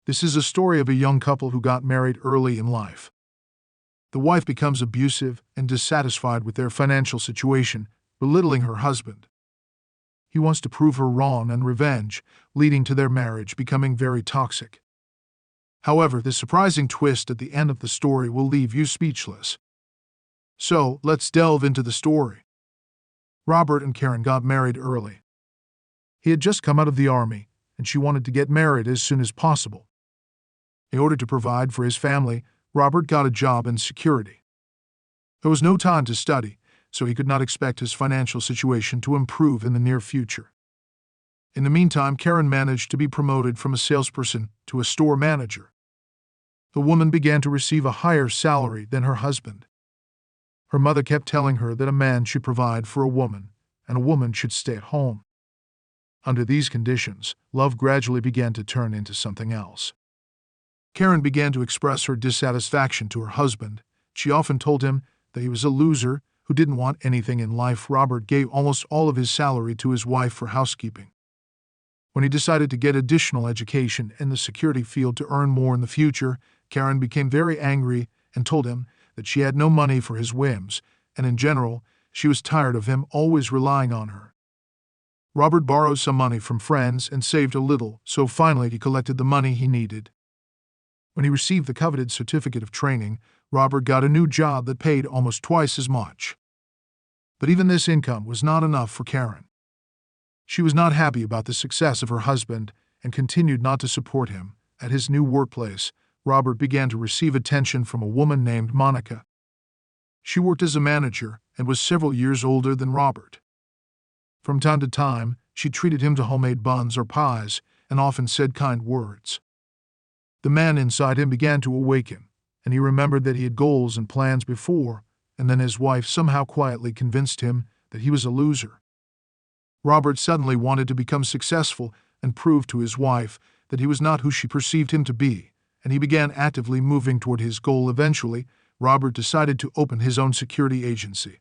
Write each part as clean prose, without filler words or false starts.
This is a story of a young couple who got married early in life. The wife becomes abusive and dissatisfied with their financial situation, belittling her husband. He wants to prove her wrong and revenge, leading to their marriage becoming very toxic. However, the surprising twist at the end of the story will leave you speechless. So, let's delve into the story. Robert and Karen got married early. He had just come out of the army, and she wanted to get married as soon as possible. In order to provide for his family, Robert got a job in security. There was no time to study, so he could not expect his financial situation to improve in the near future. In the meantime, Karen managed to be promoted from a salesperson to a store manager. The woman began to receive a higher salary than her husband. Her mother kept telling her that a man should provide for a woman, and a woman should stay at home. Under these conditions, love gradually began to turn into something else. Karen began to express her dissatisfaction to her husband. She often told him that he was a loser who didn't want anything in life. Robert gave almost all of his salary to his wife for housekeeping. When he decided to get additional education in the security field to earn more in the future, Karen became very angry and told him that she had no money for his whims, and in general, she was tired of him always relying on her. Robert borrowed some money from friends and saved a little, so finally he collected the money he needed. When he received the coveted certificate of training, Robert got a new job that paid almost twice as much. But even this income was not enough for Karen. She was not happy about the success of her husband and continued not to support him. At his new workplace, Robert began to receive attention from a woman named Monica. She worked as a manager and was several years older than Robert. From time to time, she treated him to homemade buns or pies and often said kind words. The man inside him began to awaken, and he remembered that he had goals and plans before, and then his wife somehow quietly convinced him that he was a loser. Robert suddenly wanted to become successful and prove to his wife that he was not who she perceived him to be, and he began actively moving toward his goal. Eventually, Robert decided to open his own security agency.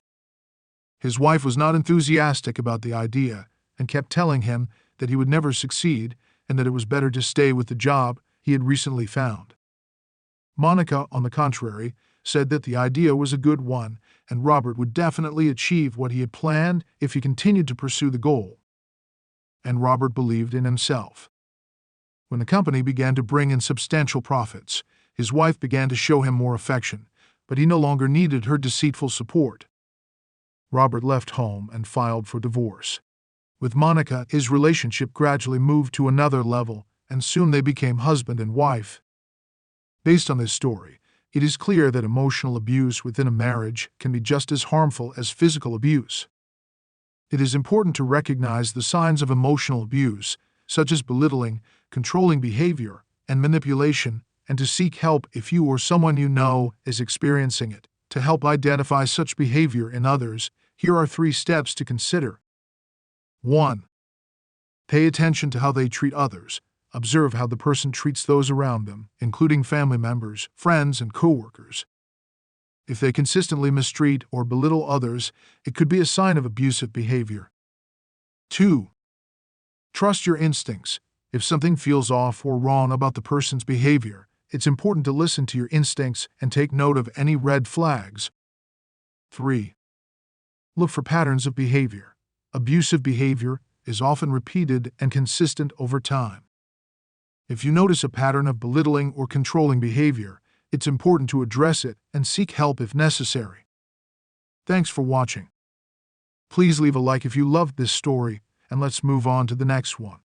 His wife was not enthusiastic about the idea and kept telling him that he would never succeed and that it was better to stay with the job he had recently found. Monica, on the contrary, said that the idea was a good one and Robert would definitely achieve what he had planned if he continued to pursue the goal. And Robert believed in himself. When the company began to bring in substantial profits, his wife began to show him more affection, but he no longer needed her deceitful support. Robert left home and filed for divorce. With Monica, his relationship gradually moved to another level, and soon they became husband and wife. Based on this story, it is clear that emotional abuse within a marriage can be just as harmful as physical abuse. It is important to recognize the signs of emotional abuse, such as belittling, controlling behavior, and manipulation, and to seek help if you or someone you know is experiencing it. To help identify such behavior in others, here are 3 steps to consider. 1. Pay attention to how they treat others. Observe how the person treats those around them, including family members, friends, and coworkers. If they consistently mistreat or belittle others, it could be a sign of abusive behavior. 2. Trust your instincts. If something feels off or wrong about the person's behavior, it's important to listen to your instincts and take note of any red flags. 3. Look for patterns of behavior. Abusive behavior is often repeated and consistent over time. If you notice a pattern of belittling or controlling behavior, it's important to address it and seek help if necessary. Thanks for watching. Please leave a like if you loved this story, and let's move on to the next one.